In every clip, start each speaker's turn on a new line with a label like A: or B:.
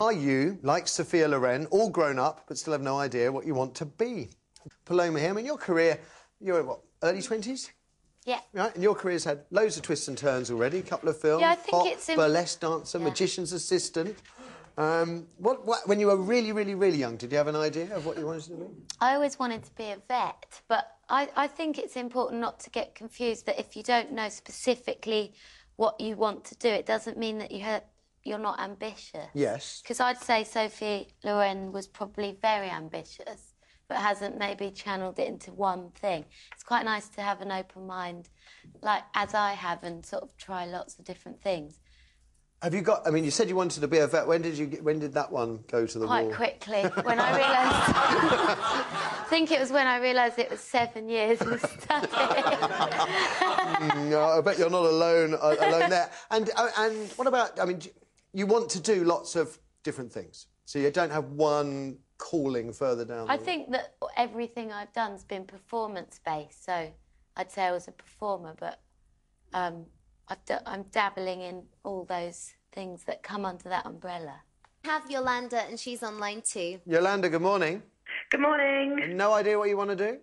A: Are you, like Sophia Loren, all grown up but still have no idea what you want to be? Paloma here, I mean, your career, you're what, early 20s?
B: Yeah.
A: Right, and your career's had loads of twists and turns already, a couple of films,
B: yeah, I think
A: pop, burlesque dancer, magician's assistant. When you were really, really, really young, did you have an idea of what you wanted to be?
B: I always wanted to be a vet, but I think it's important not to get confused that if you don't know specifically what you want to do, it doesn't mean that you're not ambitious.
A: Yes.
B: Because I'd say Sophie Loren was probably very ambitious, but hasn't maybe channelled it into one thing. It's quite nice to have an open mind, like as I have, and sort of try lots of different things.
A: Have you got... I mean, you said you wanted to be a vet. When did that one go to the wall?
B: Quite quickly, when I realised... I think it was when I realised it was 7 years of study.
A: No, I bet you're not alone there. And what about... I mean, you want to do lots of different things, so you don't have one calling further down.
B: I think that everything I've done's been performance-based, so I'd say I was a performer, but I'm dabbling in all those things that come under that umbrella.
C: I have Yolanda, and she's online too.
A: Yolanda, good morning.
D: Good morning.
A: And no idea what you want to do?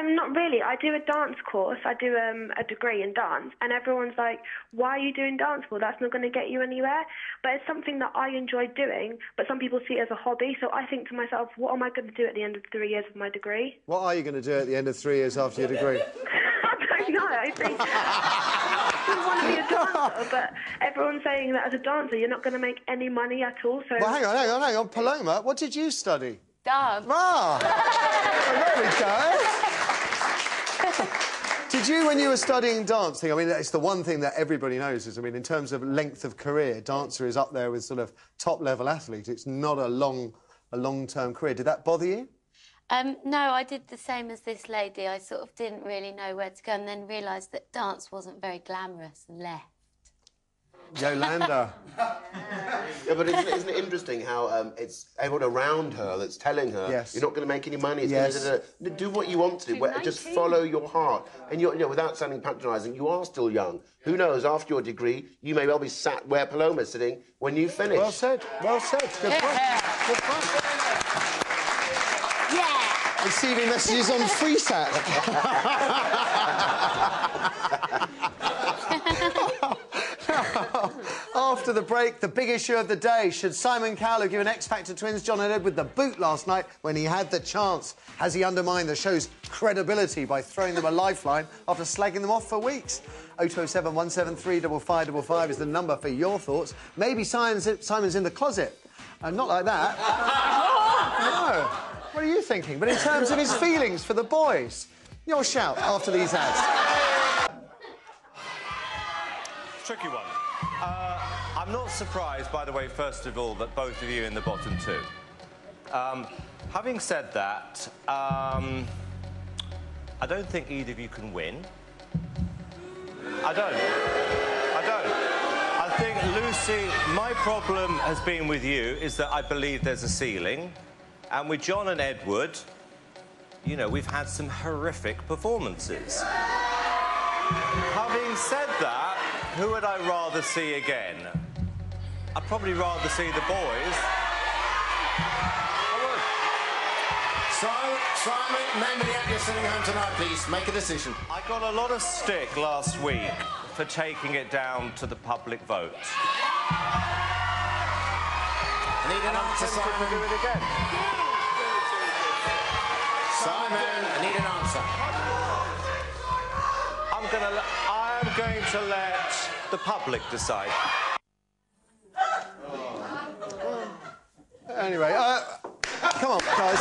D: Not really. I do a dance course. I do a degree in dance, and everyone's like, why are you doing dance for? That's not going to get you anywhere. But it's something that I enjoy doing, but some people see it as a hobby, so I think to myself, what am I going to do at the end of 3 years of my degree?
A: What are you going to do at the end of 3 years after your degree?
D: I don't know. I think I want to be a dancer, but everyone's saying that as a dancer, you're not going to make any money at all. So.
A: Well, hang on. Paloma, what did you study?
B: Dance.
A: Ah! There we go. Did you, when you were studying dancing, I mean, it's the one thing that everybody knows is, I mean, in terms of length of career, dancer is up there with sort of top-level athletes. It's not a long-term career. Did that bother you?
B: No, I did the same as this lady. I sort of didn't really know where to go and then realised that dance wasn't very glamorous and left.
A: Yolanda.
E: Yeah, but isn't it interesting how it's everyone around her that's telling her,
A: yes,
E: you're not going to make any money. It's
A: yes.
E: Do what you want to do. Just follow your heart. And you know, without sounding patronising, you are still young. Who knows? After your degree, you may well be sat where Paloma's sitting when you finish.
A: Well said. Well said. Good point. Good point.
B: Yeah.
A: Receiving messages on FreeSat. After the break, the big issue of the day. Should Simon Cowell have given X Factor twins John and Edward the boot last night when he had the chance? Has he undermined the show's credibility by throwing them a lifeline after slagging them off for weeks? 0207 173 5555 is the number for your thoughts. Maybe Simon's in the closet. Not like that. No. What are you thinking? But in terms of his feelings for the boys. Your shout after these ads.
F: Tricky one. I'm not surprised, by the way, first of all, that both of you are in the bottom two. Having said that, I don't think either of you can win. I don't. I think, Lucy, my problem has been with you is that I believe there's a ceiling. And with John and Edward, you know, we've had some horrific performances. Having said that, who would I rather see again? I'd probably rather see the boys.
E: Simon, name of the actor sitting home tonight, please. Make a decision.
F: I got a lot of stick last week for taking it down to the public vote.
E: Need an answer, Simon.
F: To do it again.
E: Simon, I need an answer.
F: I'm going to let the public decide.
A: Anyway, come on, guys.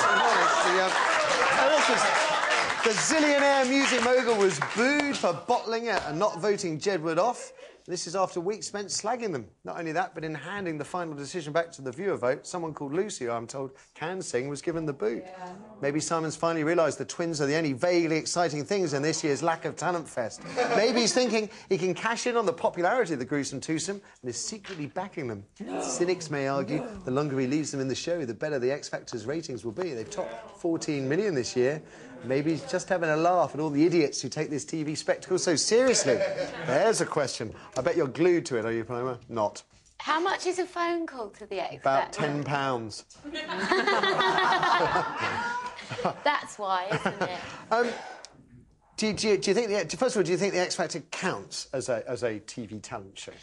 A: The zillionaire music mogul was booed for bottling it and not voting Jedward off. This is after weeks spent slagging them. Not only that, but in handing the final decision back to the viewer vote, someone called Lucy, who I'm told can sing, was given the boot. Yeah. Maybe Simon's finally realised the twins are the only vaguely exciting things in this year's Lack of Talent Fest. Maybe he's thinking he can cash in on the popularity of the gruesome twosome and is secretly backing them. Cynics may argue the longer he leaves them in the show, the better the X Factor's ratings will be. They've topped 14 million this year. Maybe he's just having a laugh at all the idiots who take this TV spectacle so seriously. There's a question. I bet you're glued to it, are you, Paloma? Not.
B: How much is a phone call to the X
A: About
B: Factor?
A: £10.
B: That's why, isn't it?
A: Do you think first of all, do you think the X Factor counts as a TV talent show?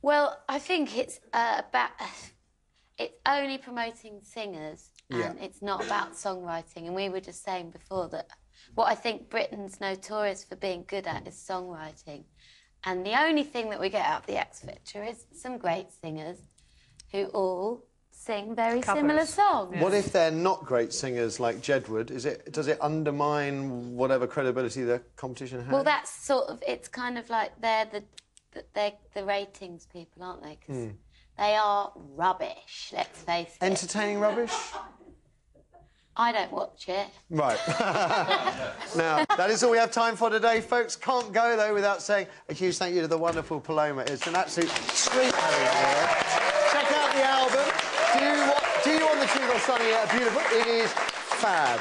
B: Well, I think it's it's only promoting singers, and it's not about songwriting. And we were just saying before that what I think Britain's notorious for being good at is songwriting. And the only thing that we get out of the X Factor is some great singers who all sing very similar songs.
A: What if they're not great singers like Jedward? Does it undermine whatever credibility the competition has?
B: Well, that's sort of, it's kind of like they're the ratings people, aren't they? Because they are rubbish, let's face it.
A: Entertaining rubbish?
B: I don't watch it.
A: Right. Now, that is all we have time for today, folks. Can't go, though, without saying a huge thank you to the wonderful Paloma. It's an absolute treat having her here. Check out the album. Do you want the Truth or Sunny? Beautiful. It is fab.